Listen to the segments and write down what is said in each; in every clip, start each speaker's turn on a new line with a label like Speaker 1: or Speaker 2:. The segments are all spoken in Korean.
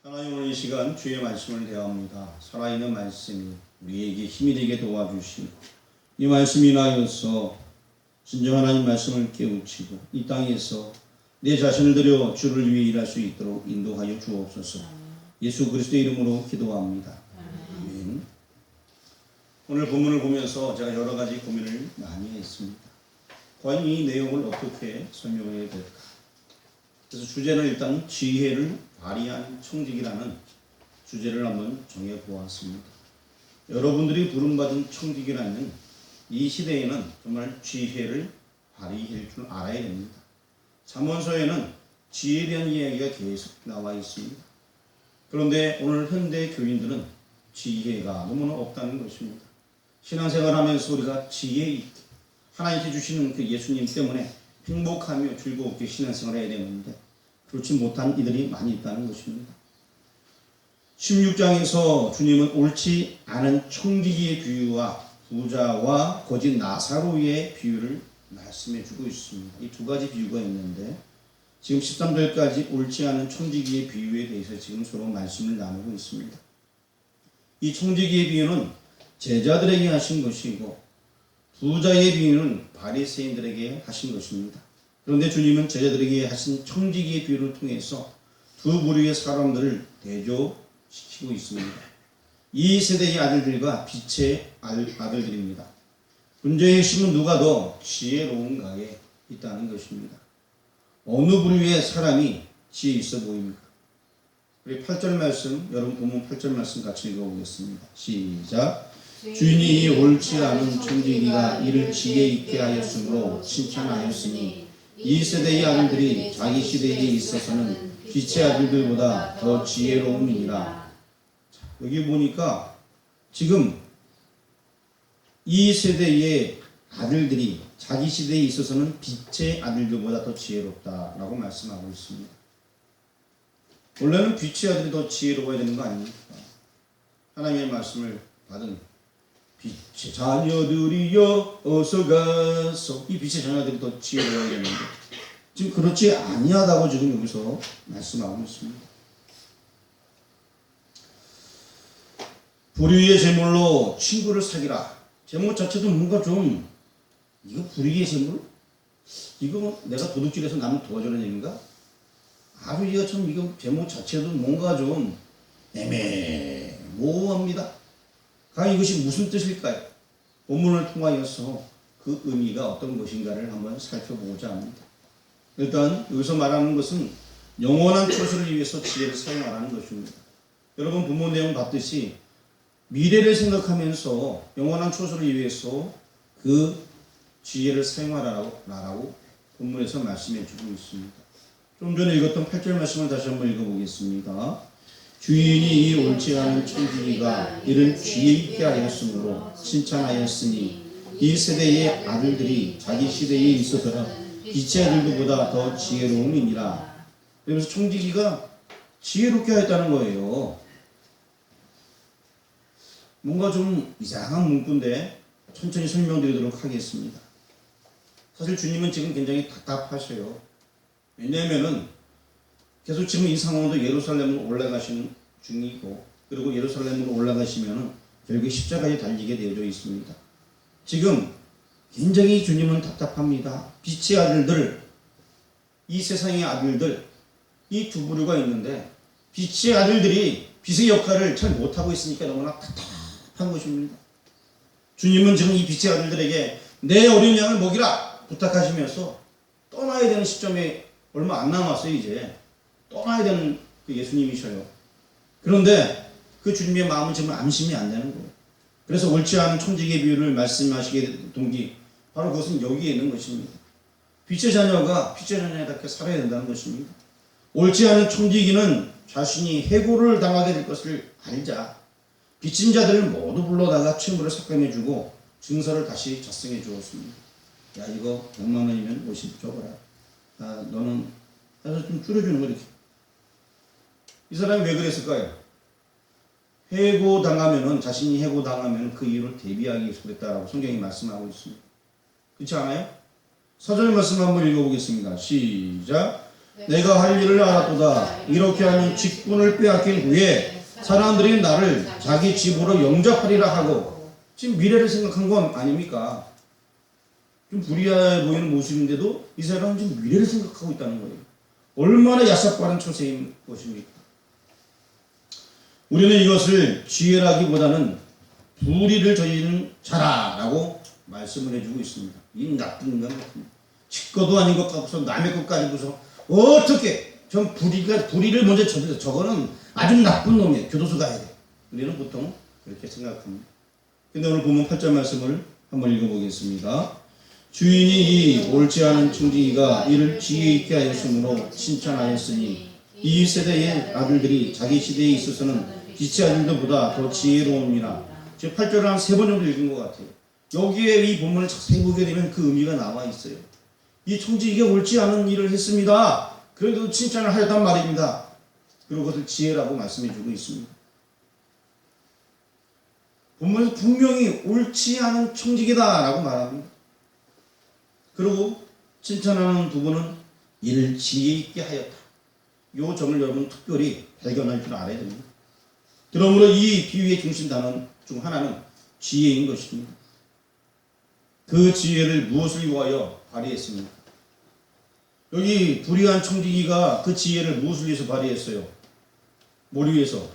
Speaker 1: 하나님, 오늘 이 시간 주의 말씀을 대합니다. 살아있는 말씀이 우리에게 힘이 되게 도와주시고, 이 말씀이 인하여서 진정 하나님 말씀을 깨우치고 이 땅에서 내 자신을 들여 주를 위해 일할 수 있도록 인도하여 주옵소서. 예수 그리스도의 이름으로 기도합니다. 아멘. 오늘 본문을 보면서 제가 여러 가지 고민을 많이 했습니다. 과연 이 내용을 어떻게 설명해야 될까? 그래서 주제는 일단 지혜를 발휘한 청직이라는 주제를 한번 정해보았습니다. 여러분들이 부름받은 청직이라는 이 시대에는 정말 지혜를 발휘할 줄 알아야 됩니다. 잠언서에는 지혜에 대한 이야기가 계속 나와 있습니다. 그런데 오늘 현대 교인들은 지혜가 너무나 없다는 것입니다. 신앙생활하면서 우리가 지혜 있게 하나님께 주시는 그 예수님 때문에 행복하며 즐겁게 신앙생활을 해야 되는데 그렇지 못한 이들이 많이 있다는 것입니다. 16장에서 주님은 옳지 않은 청지기의 비유와 부자와 거짓 나사로의 비유를 말씀해 주고 있습니다. 이 두 가지 비유가 있는데 지금 13절까지 옳지 않은 청지기의 비유에 대해서 지금 서로 말씀을 나누고 있습니다. 이 청지기의 비유는 제자들에게 하신 것이고 부자의 비유는 바리새인들에게 하신 것입니다. 그런데 주님은 제자들에게 하신 청지기의 비유를 통해서 두 부류의 사람들을 대조시키고 있습니다. 이 세대의 아들들과 빛의 아들들입니다. 문제의 핵심은 누가 더 지혜로운가에 있다는 것입니다. 어느 부류의 사람이 지혜 있어 보입니까? 우리 8절 말씀, 여러분 본문 8절 말씀 같이 읽어보겠습니다. 시작. 주인이 이 옳지 않은 청지기가 이를 지혜 있게 하였으므로 칭찬하였으니 이 세대의 아들들이 자기 시대에 있어서는 빛의 아들들보다 더 지혜로움이니라. 여기 보니까 지금 이 세대의 아들들이 자기 시대에 있어서는 빛의 아들들보다 더 지혜롭다라고 말씀하고 있습니다. 원래는 빛의 아들이 더 지혜로워야 되는 거 아닙니까? 하나님의 말씀을 받은 빛의 자녀들이여 어서 가서, 이 빛의 자녀들이 더 지혜로워야 되는데 지금 그렇지 아니하다고 지금 여기서 말씀하고 있습니다. 불의의 제물로 친구를 사귀라. 제목 자체도 뭔가 좀, 이거 불의의 제물? 이거 내가 도둑질해서 남을 도와주는 얘기인가? 아주 이거 참, 이거 제목 자체도 뭔가 좀 애매모호합니다. 과연 이것이 무슨 뜻일까요? 본문을 통하여서 그 의미가 어떤 것인가를 한번 살펴보고자 합니다. 일단 여기서 말하는 것은 영원한 초소를 위해서 지혜를 사용하라는 것입니다. 여러분 본문 내용 봤듯이 미래를 생각하면서 영원한 초소를 위해서 그 지혜를 사용하라고 본문에서 말씀해 주고 있습니다. 좀 전에 읽었던 8절 말씀을 다시 한번 읽어보겠습니다. 주인이 이 옳지 않은 청지기가 이를 지혜 있게 하였으므로 칭찬하였으니 이 세대의 아들들이 자기 시대에 있어서는 빛의 아들들보다 더 지혜로움이니라. 그래서 청지기가 지혜롭게 하였다는 거예요. 뭔가 좀 이상한 문구인데 천천히 설명드리도록 하겠습니다. 사실 주님은 지금 굉장히 답답하셔요. 왜냐하면은 계속 지금 이 상황도 예루살렘으로 올라가시는 중이고, 그리고 예루살렘으로 올라가시면은 결국 십자가에 달리게 되어져 있습니다. 지금 굉장히 주님은 답답합니다. 빛의 아들들, 이 세상의 아들들, 이 두 부류가 있는데 빛의 아들들이 빛의 역할을 잘 못하고 있으니까 너무나 답답한 것입니다. 주님은 지금 이 빛의 아들들에게 내 어린 양을 먹이라 부탁하시면서 떠나야 되는 시점에 얼마 안 남았어요. 이제 떠나야 되는 그 예수님이셔요. 그런데 그 주님의 마음은 지금 안심이 안 되는 거예요. 그래서 옳지 않은 청지기의 비유를 말씀하시게 된 동기, 바로 그것은 여기에 있는 것입니다. 빛의 자녀가 빛의 자녀답게 살아야 된다는 것입니다. 옳지 않은 청지기는 자신이 해고를 당하게 될 것을 알자 빚진 자들을 모두 불러다가 채무를 삭감해주고 증서를 다시 작성해 주었습니다. 야, 이거 100만 원이면 50 줘봐라. 너는 해서 좀 줄여주는 거 이렇게. 이 사람이 왜 그랬을까요? 해고당하면은, 자신이 해고당하면 그 이유를 대비하기 위해서 그랬다라고 성경이 말씀하고 있습니다. 그렇지 않아요? 4절 말씀 한번 읽어보겠습니다. 시작. 내가 할 일을 알았도다. 이렇게 하면 직분을 빼앗긴 후에 사람들이 나를 자기 집으로 영접하리라 하고, 지금 미래를 생각한 건 아닙니까? 좀 불의해 보이는 모습인데도 이 사람은 지금 미래를 생각하고 있다는 거예요. 얼마나 야삭바른 처세인 것입니까? 우리는 이것을 지혜라기보다는 불의를 저지르는 자라라고 말씀을 해주고 있습니다. 이 나쁜 인간 같은, 치과도 아닌 것 같고서 남의 것 가지고서 어떻게 전 불의를 먼저 저질러, 저거는 아주 나쁜 놈이에요. 교도소 가야 돼. 우리는 보통 그렇게 생각합니다. 근데 오늘 본문 8절 말씀을 한번 읽어보겠습니다. 주인이 이 옳지 않은 청지기가 이를 지혜 있게 하였으므로 칭찬하였으니 이 세대의 아들들이 자기 시대에 있어서는 빛의 아들들보다 더 지혜로움이라. 지금 8절을 한 3번 정도 읽은 것 같아요. 여기에 이 본문을 자세히 보게 되면 그 의미가 나와 있어요. 이 청지기가 옳지 않은 일을 했습니다. 그래도 칭찬을 하였단 말입니다. 그리고 그것을 지혜라고 말씀해 주고 있습니다. 본문에서 분명히 옳지 않은 청지기다 라고 말합니다. 그리고 칭찬하는 부분은 이를 지혜 있게 하였다. 이 점을 여러분 특별히 발견할 줄 알아야 됩니다. 그러므로 이 비유의 중심 단어 중 하나는 지혜인 것입니다. 그 지혜를 무엇을 위하여 발휘했습니까? 여기 불의한 청지기가 그 지혜를 무엇을 위해서 발휘했어요? 뭘 위해서?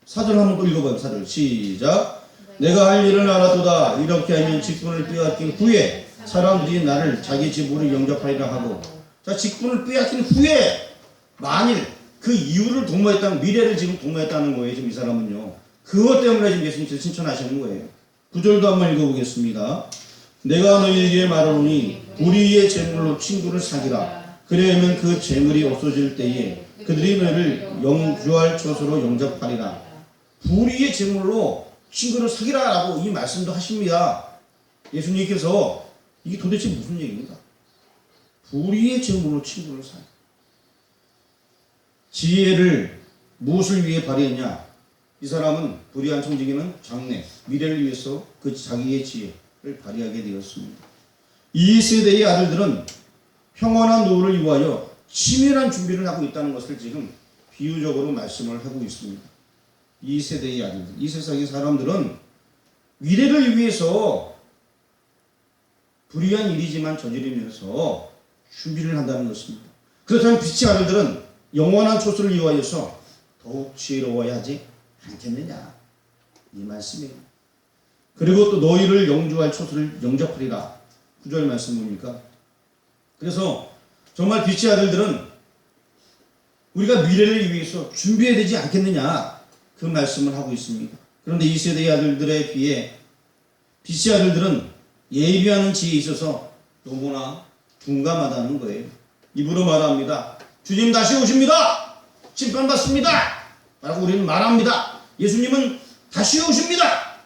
Speaker 1: 4절 한번 또 읽어봐요. 4절 시작. 내가 할 일을 알았도다. 이렇게 하면 직분을 빼앗긴 후에 사람들이 나를 자기 집으로 영접하리라 하고. 자, 직분을 빼앗긴 후에 만일 그 이유를 도모했다는, 미래를 지금 도모했다는 거예요. 지금 이 사람은요. 그것 때문에 지금 예수님께서 칭찬하시는 거예요. 9절도 한번 읽어보겠습니다. 내가 너희에게 말하노니 불의의 재물로 친구를 사귀라. 그래야면 그 재물이 없어질 때에 그들이 너희를 영주할 처소로 영접하리라. 불의의 재물로 친구를 사귀라라고 이 말씀도 하십니다. 예수님께서 이게 도대체 무슨 얘기입니까? 불의의 재물로 친구를 사귀라. 지혜를 무엇을 위해 발휘했냐? 이 사람은, 불의한 청지기는 장래, 미래를 위해서 그 자기의 지혜를 발휘하게 되었습니다. 이 세대의 아들들은 평안한 노후를 위하여 치밀한 준비를 하고 있다는 것을 지금 비유적으로 말씀을 하고 있습니다. 이 세대의 아들들, 이 세상의 사람들은 미래를 위해서 불의한 일이지만 저지르면서 준비를 한다는 것입니다. 그렇다면 빛의 아들들은 영원한 초소를 위하여서 더욱 지혜로워야 하지 않겠느냐, 이 말씀이에요. 그리고 또 너희를 영주할 초소를 영접하리라. 9절 말씀 뭡니까? 그래서 정말 빛의 아들들은 우리가 미래를 위해서 준비해야 되지 않겠느냐, 그 말씀을 하고 있습니다. 그런데 이 세대의 아들들에 비해 빛의 아들들은 예비하는 지혜에 있어서 너무나 둔감하다는 거예요. 입으로 말합니다. 주님 다시 오십니다. 심판받습니다. 라고 우리는 말합니다. 예수님은 다시 오십니다.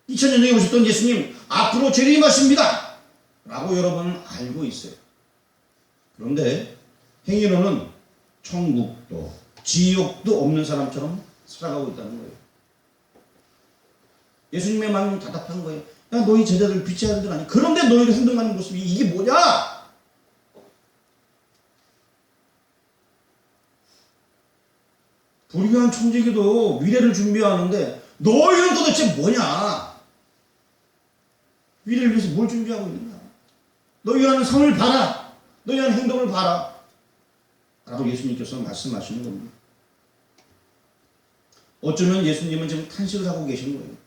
Speaker 1: 2000년 전에 오셨던 예수님 앞으로 재림하십니다. 라고 여러분은 알고 있어요. 그런데 행위로는 천국도 지옥도 없는 사람처럼 살아가고 있다는 거예요. 예수님의 말은 답답한 거예요. 야, 너희 제자들 빛의 아들들 아니? 그런데 너희가 행동하는 모습이 이게 뭐냐? 불의한 청지기도 미래를 준비하는데 너희는 도대체 뭐냐? 미래를 위해서 뭘 준비하고 있느냐? 너희 하는 삶을 봐라. 너희 하는 행동을 봐라. 라고 예수님께서 말씀하시는 겁니다. 어쩌면 예수님은 지금 탄식을 하고 계신 거예요.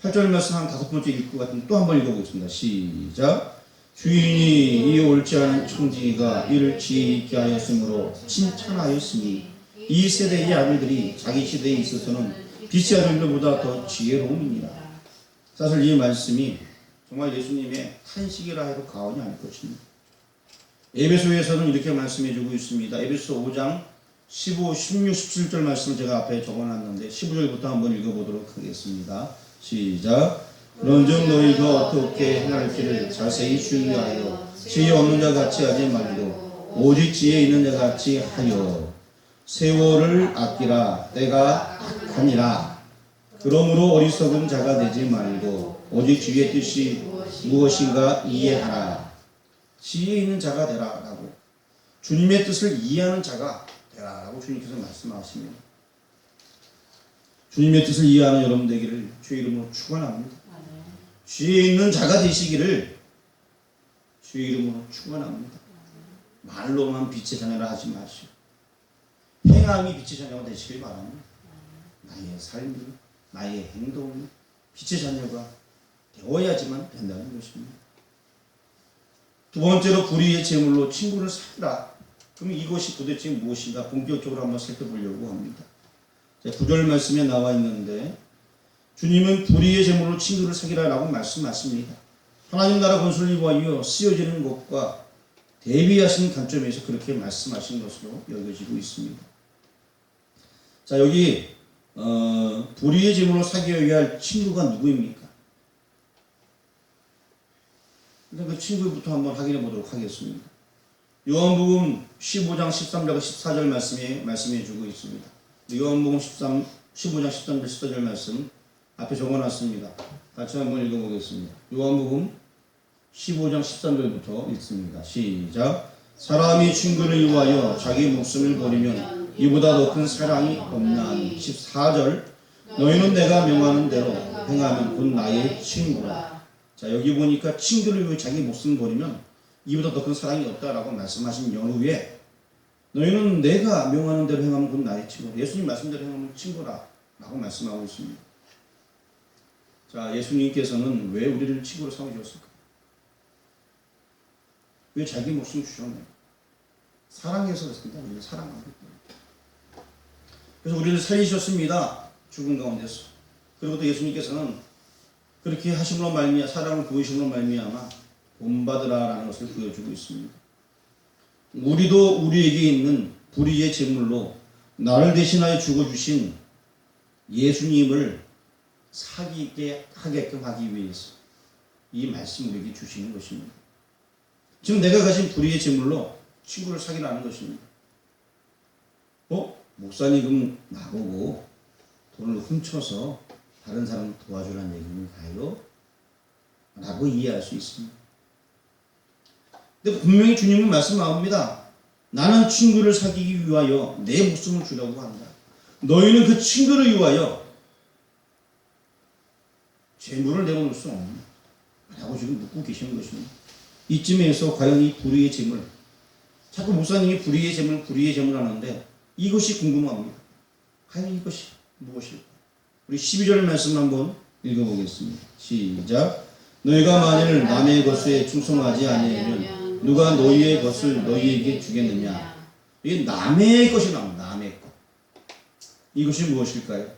Speaker 1: 8절 말씀 한 5번째 읽을 것 같은데 또 한번 읽어보겠습니다. 시작. 주인이 이 옳지 않은 청지기가 이를 지혜 있게 하였으므로 칭찬하였으니 이 세대의 아들들이 자기 시대에 있어서는 빛의 아들들보다 더 지혜로움이니라. 사실 이 말씀이 정말 예수님의 탄식이라 해도 과언이 아닐 것입니다. 에베소에서는 이렇게 말씀해주고 있습니다. 에베소 5장 15, 16, 17절 말씀을 제가 앞에 적어놨는데 15절부터 한번 읽어보도록 하겠습니다. 시작. 그런즉 너희가 어떻게 행할지를 자세히 주의하여 지혜 없는 자 같이 하지 말고 오직 지혜 있는 자 같이 하여 세월을 아끼라. 때가 악하니라. 그러므로 어리석은 자가 되지 말고 오직 주의 뜻이 무엇인가 이해하라. 지혜 있는 자가 되라라고, 주님의 뜻을 이해하는 자가 되라라고 주님께서 말씀하십니다. 주님의 뜻을 이해하는 여러분 되기를 주의 이름으로 축원합니다. 지혜 있는 자가 되시기를 주의 이름으로 축원합니다. 말로만 빛의 자녀라 하지 마시고 행함이 빛의 자녀가 되시길 바랍니다. 나의 삶이, 나의 행동이 빛의 자녀가 되어야지만 된다는 것입니다. 두 번째로 불의의 제물로 친구를 사귀라. 그럼 이것이 도대체 무엇인가 본격적으로 한번 살펴보려고 합니다. 9절 말씀에 나와 있는데 주님은 불의의 제물로 친구를 사귀라라고 말씀하십니다. 하나님 나라 건설을 위하여 쓰여지는 것과 대비하신 관점에서 그렇게 말씀하신 것으로 여겨지고 있습니다. 자, 여기 불의의 제물로 사귀어야 할 친구가 누구입니까? 일단 그 친구부터 한번 확인해 보도록 하겠습니다. 요한복음 15장 13절과 14절 말씀해 주고 있습니다. 요한복음 15장 13절 14절 말씀 앞에 적어놨습니다. 같이 한번 읽어보겠습니다. 요한복음 15장 13절부터 읽습니다. 시작. 사람이 친구를 위하여 자기 목숨을 버리면 이보다 더 큰 사랑이 없나니. 14절. 너희는 내가 명하는 대로 행하면 곧 나의 친구라. 자, 여기 보니까 친구를 위해 자기 목숨을 버리면 이보다 더 큰 사랑이 없다라고 말씀하신 연후에 너희는 내가 명하는 대로 행하면 곧 나의 친구라. 예수님 말씀대로 행하면 친구라 라고 말씀하고 있습니다. 자, 예수님께서는 왜 우리를 친구로 삼으셨을까? 왜 자기 목숨을 주셨나요? 사랑해서 그렇습니다. 우리를 사랑합니다. 그래서 우리를 살리셨습니다. 죽은 가운데서. 그리고 또 예수님께서는 그렇게 하심으로 말미암아 사랑을 보이심으로 말미암아 본받으라라는 것을 보여주고 있습니다. 우리도 우리에게 있는 불의의 제물로 나를 대신하여 죽어주신 예수님을 사귀게 하게끔 하기 위해서 이 말씀을 우리에게 주시는 것입니다. 지금 내가 가진 불의의 제물로 친구를 사귀라는 것입니다. 목사님은 나보고 돈을 훔쳐서 다른 사람 도와주라는 얘기인가요? 라고 이해할 수 있습니다. 근데 분명히 주님은 말씀합니다. 나는 친구를 사귀기 위하여 내 목숨을 주려고 한다. 너희는 그 친구를 위하여 재물을 내어놓을 수 없는 라고 지금 묻고 계시는 것입니다. 이쯤에서 과연 이 불의의 재물, 자꾸 목사님이 불의의 재물 하는데 이것이 궁금합니다. 과연 이것이 무엇일까? 우리 12절 말씀 한번 읽어보겠습니다. 시작. 너희가 만일 남의 것에 충성하지 아니하면 누가 너희의 것을 너희에게 주겠느냐? 이게 남의 것이 나옵니다. 남의 것. 이것이 무엇일까요?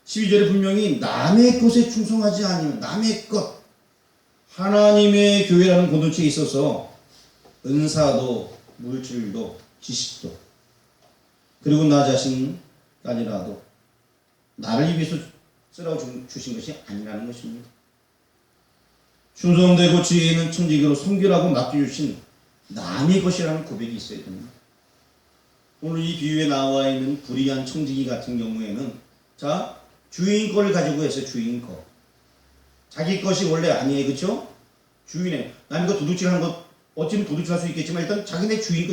Speaker 1: 12절에 분명히 남의 것에 충성하지 않으면 남의 것, 하나님의 교회라는 공동체에 있어서 은사도 물질도 지식도 그리고 나 자신까지라도 나를 위해서 쓰라고 주신 것이 아니라는 것입니다. 충성되고 지혜 있는 청지기로 섬기라고 맡겨주신 남의 것이라는 고백이 있어야 됩니다. 오늘 이 비유에 나와 있는 불의한 청지기 같은 경우에는 자, 주인 거를 가지고 해서 주인 거. 자기 것이 원래 아니에요. 그렇죠? 주인의 남의 거 도둑질하는 것 어찌면 도둑질할 수 있겠지만 일단 자기네 주인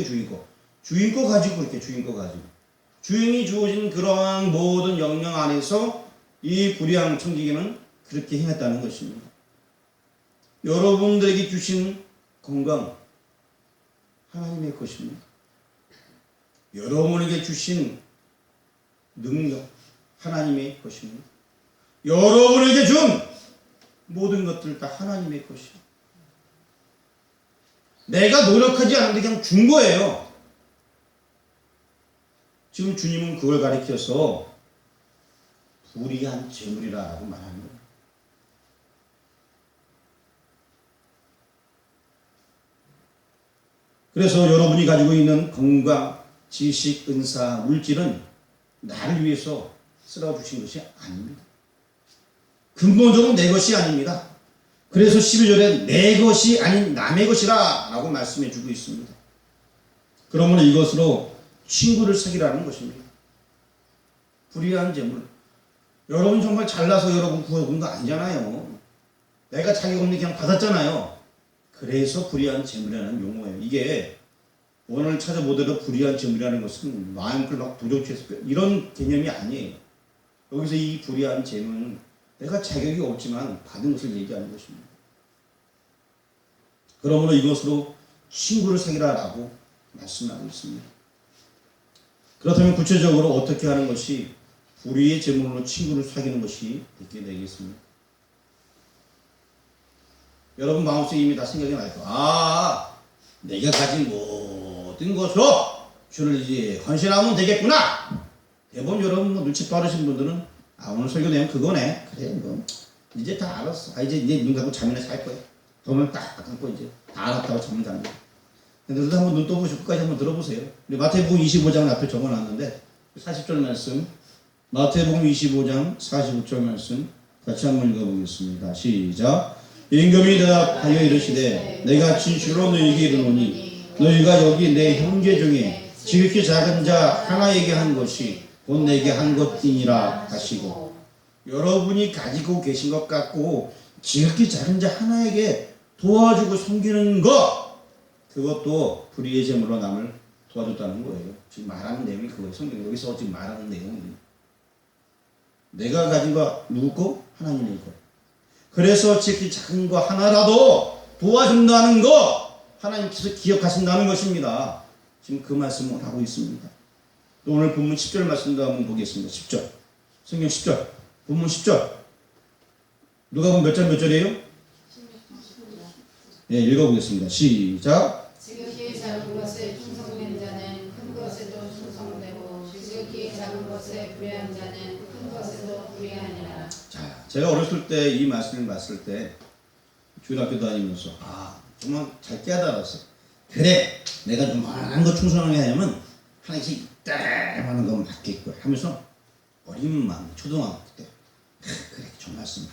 Speaker 1: 거 가지고 그렇게 주인 거 가지고 주인이 주어진 그러한 모든 영역 안에서 이 불의한 청지기는 그렇게 행했다는 것입니다. 여러분들에게 주신 건강 하나님의 것입니다. 여러분에게 주신 능력 하나님의 것입니다. 여러분에게 준 모든 것들 다 하나님의 것입니다. 내가 노력하지 않는데 그냥 준 거예요. 지금 주님은 그걸 가리켜서 불의한 재물이라고 말하는 거예요. 그래서 여러분이 가지고 있는 건강, 지식, 은사, 물질은 나를 위해서 쓰라고 주신 것이 아닙니다. 근본적으로 내 것이 아닙니다. 그래서 12절에 내 것이 아닌 남의 것이라 라고 말씀해 주고 있습니다. 그러므로 이것으로 친구를 사귀라는 것입니다. 불의한 재물. 여러분 정말 잘나서 여러분 구해본 거 아니잖아요. 내가 자격 없는 그냥 받았잖아요. 그래서 불의한 재물이라는 용어예요. 이게 오늘 찾아보더라도 불의한 재물이라는 것은 마음을 막 도적질해서 이런 개념이 아니에요. 여기서 이 불의한 재물은 내가 자격이 없지만 받은 것을 얘기하는 것입니다. 그러므로 이것으로 친구를 사귀라라고 말씀하고 있습니다. 그렇다면 구체적으로 어떻게 하는 것이 불의의 재물로 친구를 사귀는 것이 되겠습니까? 여러분 마음속에 이미 다 생각이 날 거야. 내가 가진 모든 것으로 주를 이제 헌신하면 되겠구나. 대부분 여러분 눈치 빠르신 분들은 오늘 설교 내용 그거네. 그래 뭐 이제 다 알았어. 이제 눈 감고 잠이나 잘 거야. 돈을 딱 감고 이제 다 알았다고 잠을 자는 거야. 근데 한번 눈 떠보시고 끝까지 한번 들어보세요. 우리 마태복음 25장 앞에 적어놨는데 40절 말씀, 마태복음 25장 45절 말씀 같이 한번 읽어보겠습니다. 시작. 임금이 대답하여 이르시되 내가 진실로 너희에게 이르노니 너희가 여기 내 형제 중에 지극히 작은 자 하나에게 한 것이 곧 내게 한 것이니라 하시고, 여러분이 가지고 계신 것 같고 지극히 작은 자 하나에게 도와주고 섬기는 것, 그것도 불의의 제물로 남을 도와줬다는 거예요. 지금 말하는 내용이 그거예요. 성경 여기서 지금 말하는 내용이 내가 가진 거 누구 거? 하나님의 거. 그래서 지극히 작은 거 하나라도 도와준다는 거 하나님께서 기억하신다는 것입니다. 지금 그 말씀을 하고 있습니다. 또 오늘 본문 10절 말씀도 한번 보겠습니다. 10절. 성경 10절. 본문 10절. 누가 보면 몇 절 몇 절이에요? 네, 읽어보겠습니다. 시작.
Speaker 2: 지극히 작은 것에 충성된 자는 큰 것에도 충성되고 지극히 작은 것에 불의한 자는 큰 것에도 불의하니라.
Speaker 1: 자, 제가 어렸을 때 이 말씀을 봤을 때 주일학교 다니면서 정말 잘 깨달았어요. 그래, 내가 요만한 거 충성하게 하려면 하나씩 이따만한 거 맡겠고 하면서 어린 마음, 초등학교 때 그래, 저 말씀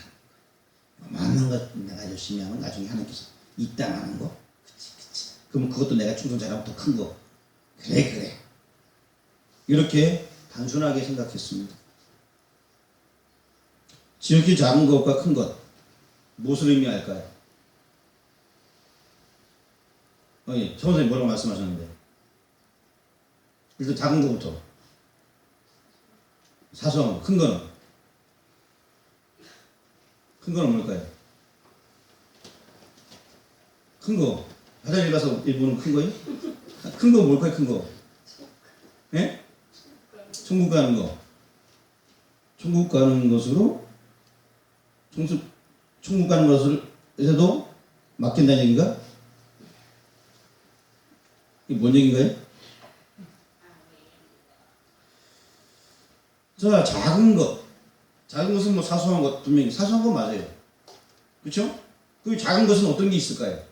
Speaker 1: 요만한 거 내가 열심히 하면 나중에 하나님께서 이따만한 거, 그치. 그럼 그것도 내가 충성 잘하면 더 큰 거. 그래. 이렇게 단순하게 생각했습니다. 지극히 작은 것과 큰 것, 무엇을 의미할까요? 선생님 뭐라고 말씀하셨는데? 일단 작은 것부터. 사소한 거, 큰 거는? 큰 거는 뭘까요? 큰 거. 화장실 가서 일본은 큰 거예요? 큰 거 뭘까요, 큰 거? 예? 천국 가는 거. 천국 가는 것으로 천국 가는 것을 해도 맡긴다는 얘기인가? 이게 뭔 얘기인가요? 자, 작은 것. 작은 것은 뭐 사소한 것, 분명히 사소한 건 맞아요. 그렇죠? 그 작은 것은 어떤 게 있을까요?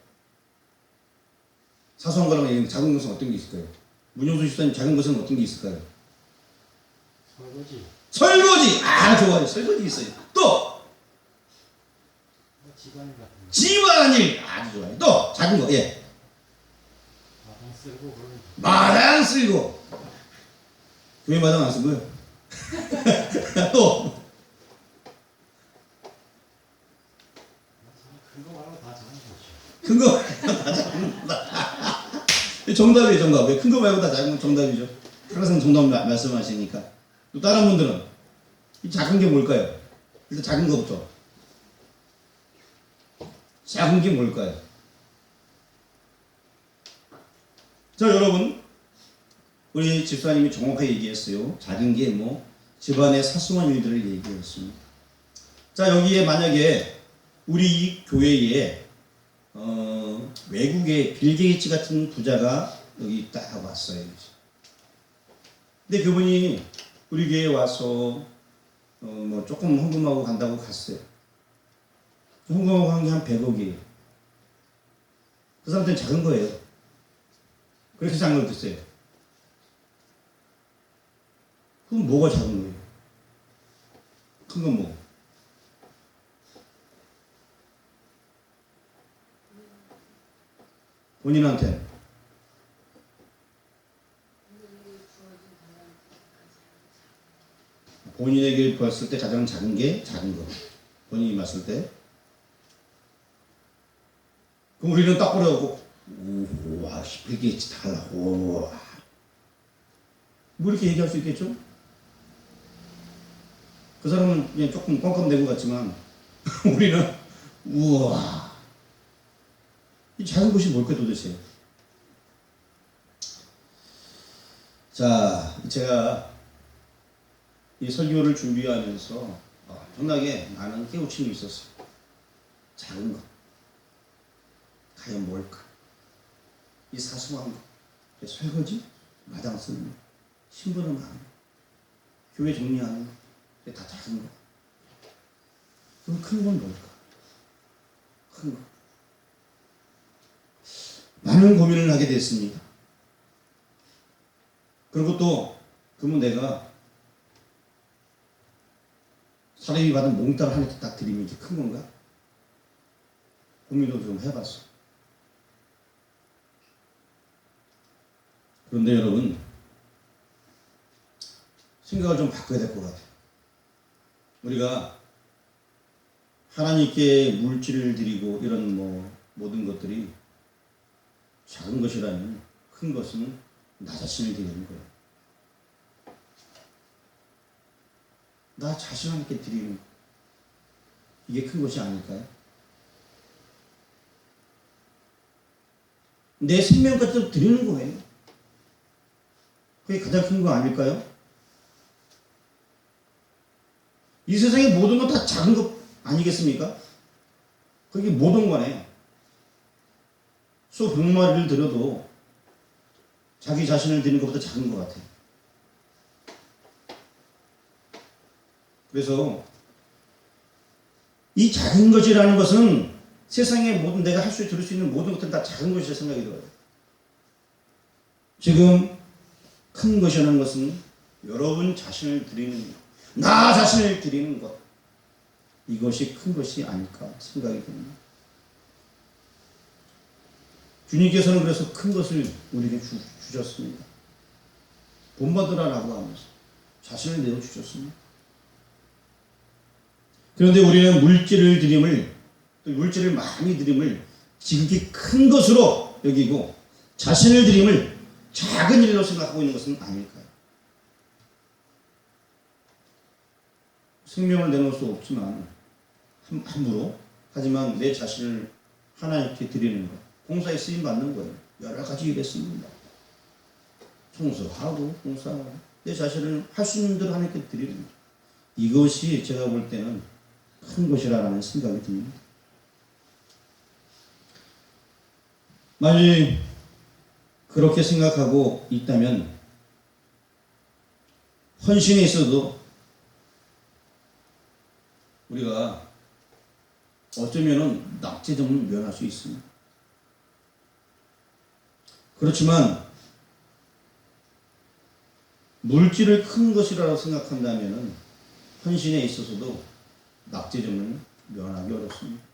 Speaker 1: 사소한 거라고 얘기하는 작은 것은 어떤 게 있을까요? 문용수 집사님 작은 것은 어떤 게 있을까요? 설거지! 좋아요. 설거지 있어요. 또! 집안일! 아주 좋아요. 또! 작은 거, 예. 마당 쓸고. 교회 마당 안 쓰고요. 또! 큰 거 말고 다 작은 거. 정답이에요, 정답. 왜 큰 거 말고 다 작은 건 정답이죠. 항상 정답 말씀하시니까. 또 다른 분들은 이 작은 게 뭘까요? 일단 작은 거부터. 작은 게 뭘까요? 자, 여러분, 우리 집사님이 정확하게 얘기했어요. 작은 게 뭐 집안의 사소한 일들을 얘기했습니다. 자, 여기에 만약에 우리 이 교회에 외국의 빌 게이츠 같은 부자가 여기 딱 왔어요. 근데 그분이 우리 교회에 와서 뭐 조금 헌금하고 간다고 갔어요. 헌금하고 간 게 한 100억이에요. 그 사람들은 작은 거예요. 그래서 작은 걸 됐어요. 그럼 뭐가 작은 거예요? 큰 건 뭐? 본인한테 본인에게 봤을 때 가장 작은 게 작은 거. 본인이 봤을 때 그럼 우리는 딱 보려고 우와 100개 달라 우와 뭐 이렇게 얘기할 수 있겠죠? 그 사람은 그냥 조금 껌껌대는 것 같지만 우리는 우와 이 작은 것이 뭘까 도대체. 자, 제가 이 설교를 준비하면서 엄청나게 많은 깨우침이 있었어요. 작은 것 과연 뭘까? 이 사소한 것 설거지? 마당 쓰는 거 심부름하는 거 교회 정리하는 거 다 작은 거. 그럼 큰 건 뭘까? 큰 거. 많은 고민을 하게 됐습니다. 그리고 또 그러면 내가 사람이 받은 몽땅 하나씩 딱 드리면 이게 큰 건가? 고민도 좀 해봤어. 그런데 여러분 생각을 좀 바꿔야 될 것 같아요. 우리가 하나님께 물질을 드리고 이런 모든 것들이 작은 것이라면 큰 것은 나 자신을 드리는 거예요. 나 자신한테 드리는 거. 이게 큰 것이 아닐까요? 내 생명까지 드리는 거예요. 그게 가장 큰 거 아닐까요? 이 세상의 모든 건 다 작은 것 아니겠습니까? 그게 모든 거네. 소 100마리를 들여도 자기 자신을 드리는 것보다 작은 것 같아요. 그래서 이 작은 것이라는 것은 세상의 모든 내가 할 수 들을 수 있는 모든 것들은 다 작은 것이라 생각이 들어요. 지금 큰 것이라는 것은 여러분 자신을 드리는 것, 나 자신을 드리는 것, 이것이 큰 것이 아닐까 생각이 듭니다. 주님께서는 그래서 큰 것을 우리에게 주셨습니다. 본받으라라고 하면서 자신을 내어주셨습니다. 그런데 우리는 물질을 드림을, 또 물질을 많이 드림을 지극히 큰 것으로 여기고 자신을 드림을 작은 일로 생각하고 있는 것은 아닐까요? 생명을 내놓을 수 없지만 함부로, 하지만 내 자신을 하나님께 드리는 것, 봉사에 쓰임 받는 거예요. 여러 가지 일에 씁니다. 청소하고 봉사하고 내 자신을 할 수 있는 대로 하나님께 드리는 것, 이것이 제가 볼 때는 큰 것이라는 생각이 듭니다. 만일 그렇게 생각하고 있다면 헌신에 있어도 우리가 어쩌면은 낙제점을 면할 수 있습니다. 그렇지만 물질을 큰 것이라고 생각한다면은 헌신에 있어서도 낙제점을 면하기 어렵습니다.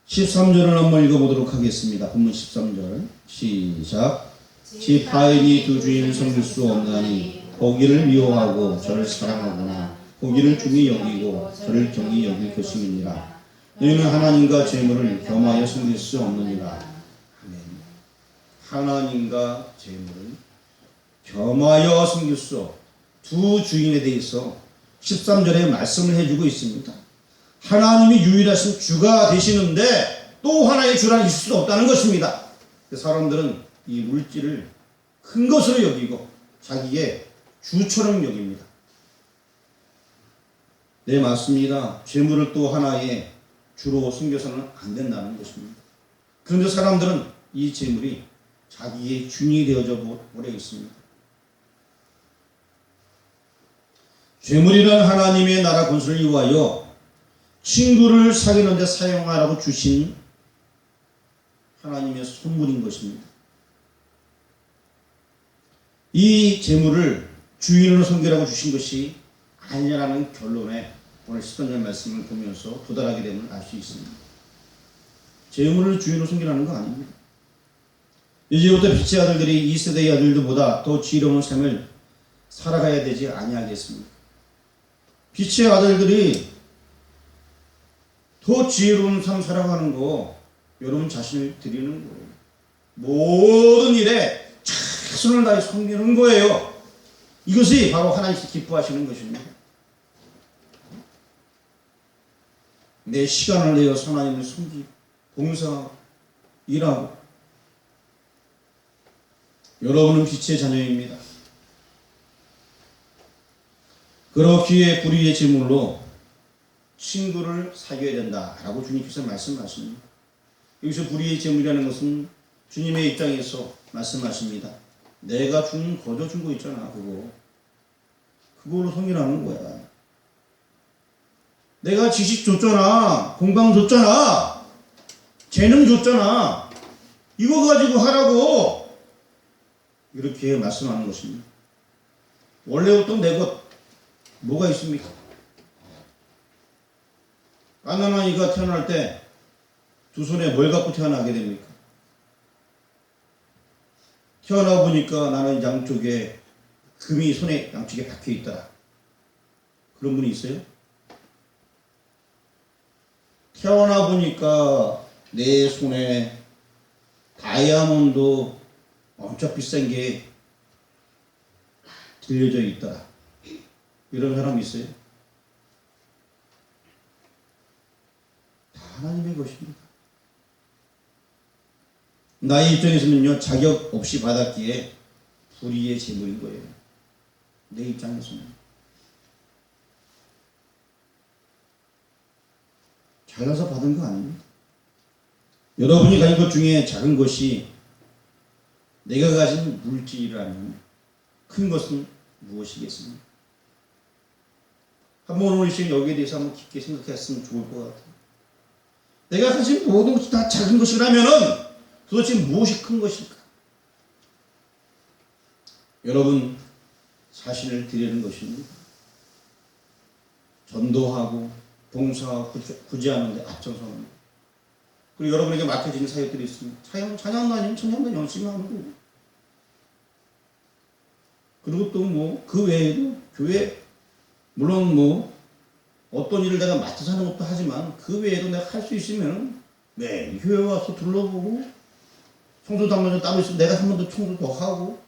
Speaker 1: 13절을 한번 읽어보도록 하겠습니다. 본문 13절 시작. 지 타인이 두 주인을 섬길 수 없나니 보기를 미워하고 저를 사랑하거나 보기를 중히 여기고 저를 경히 여길 것임이니라. 너희는 하나님과 재물을 겸하여 섬길 수 없느니라. 아멘. 하나님과 재물을 겸하여 섬길 수 없. 두 주인에 대해서 13절에 말씀을 해주고 있습니다. 하나님이 유일하신 주가 되시는데 또 하나의 주라는 있을 수 없다는 것입니다. 사람들은 이 물질을 큰 것으로 여기고 자기의 주처럼 여깁니다. 네, 맞습니다. 재물을 또 하나의 주로 섬겨서는 안 된다는 것입니다. 그런데 사람들은 이 재물이 자기의 주인이 되어져 오래 있습니다. 재물이란 하나님의 나라 건설을 위하여 친구를 사귀는 데 사용하라고 주신 하나님의 선물인 것입니다. 이 재물을 주인으로 섬기라고 주신 것이 아니라는 결론에 오늘 13절 말씀을 보면서 도달하게 됨을 알 수 있습니다. 재물을 주인으로 섬기라는 거 아닙니다. 이제부터 빛의 아들들이 이 세대의 아들들보다 더 지혜로운 삶을 살아가야 되지 아니하겠습니까? 빛의 아들들이 더 지혜로운 삶 살아가는 거 여러분 자신을 드리는 거예요. 모든 일에 최선을 다해 섬기는 거예요. 이것이 바로 하나님께서 기뻐하시는 것입니다. 내 시간을 내어 하나님을 섬기고 봉사하고 일하고. 여러분은 빛의 자녀입니다. 그렇기에 불의의 제물로 친구를 사귀어야 된다라고 주님께서 말씀하십니다. 여기서 불의의 제물이라는 것은 주님의 입장에서 말씀하십니다. 내가 거저 준 거 있잖아, 그걸로 성인하는 거야. 내가 지식 줬잖아, 건강 줬잖아, 재능 줬잖아, 이거 가지고 하라고 이렇게 말씀하는 것입니다. 원래부터 내 것 뭐가 있습니까? 가난한 아이가 태어날 때 두 손에 뭘 갖고 태어나게 됩니까? 태어나 보니까 나는 양쪽에 금이 손에 양쪽에 박혀 있더라. 그런 분이 있어요? 태어나 보니까 내 손에 다이아몬드 엄청 비싼 게 들려져 있더라. 이런 사람 있어요? 다 하나님의 것입니다. 나의 입장에서는요, 자격 없이 받았기에 불의의 제물인 거예요. 내 입장에서는. 잘나서 받은 거 아닙니다. 여러분이 가진 것 중에 작은 것이 내가 가진 물질이라면 큰 것은 무엇이겠습니까? 한번 오늘 시간 여기에 대해서 한번 깊게 생각했으면 좋을 것 같아요. 내가 가진 모든 것이 다 작은 것이라면은 도대체 무엇이 큰 것일까? 여러분 자신을 드리는 것입니다. 전도하고 봉사하고 구제하는 데 앞장서는 것. 그리고 여러분에게 맡겨진 사역들이 있습니다. 찬양도 아니면 찬양도 열심히 하는 거고. 그리고 또 뭐 그 외에도 교회 물론 뭐 어떤 일을 내가 맡아서 하는 것도 하지만 그 외에도 내가 할 수 있으면 매일 교회 와서 둘러보고 청소도 한 번 따로 있으면 내가 한 번 더 청소 더 하고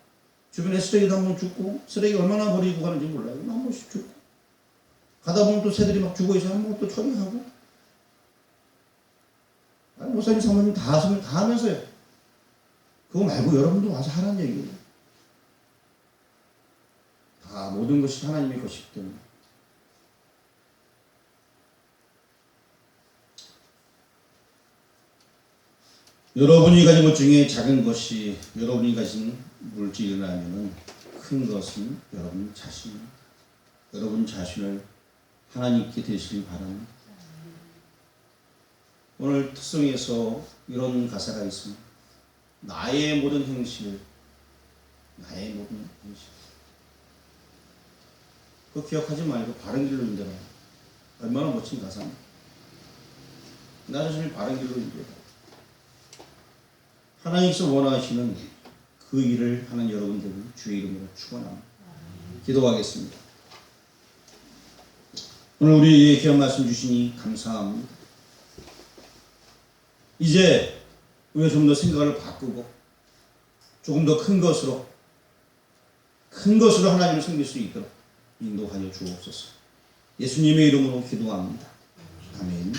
Speaker 1: 주변에 쓰레기도 한 번 줍고 쓰레기 얼마나 버리고 가는지 몰라요. 한 번씩 줍고 가다 보면 또 새들이 막 죽어 있어 한 번 또 처리하고. 목사님 사모님 다 하면서요. 그거 말고 여러분도 와서 하라는 얘기예요. 다 모든 것이 하나님의 것이기 때문에. 여러분이 가진 것 중에 작은 것이 여러분이 가진 물질이라면 큰 것은 여러분 자신입니다. 여러분 자신을 하나님께 드리시길 바랍니다. 오늘 특성에서 이런 가사가 있습니다. 나의 모든 행실, 나의 모든 행실. 그거 기억하지 말고 바른 길로 인도라. 얼마나 멋진 가사입니다. 나 자신을 바른 길로 인도라. 하나님께서 원하시는 그 일을 하는 여러분들을 주의 이름으로 축원합니다. 기도하겠습니다. 오늘 우리에게 귀한 말씀 주시니 감사합니다. 이제 우리가 좀 더 생각을 바꾸고 조금 더 큰 것으로 하나님을 섬길 수 있도록 인도하여 주옵소서. 예수님의 이름으로 기도합니다. 아멘.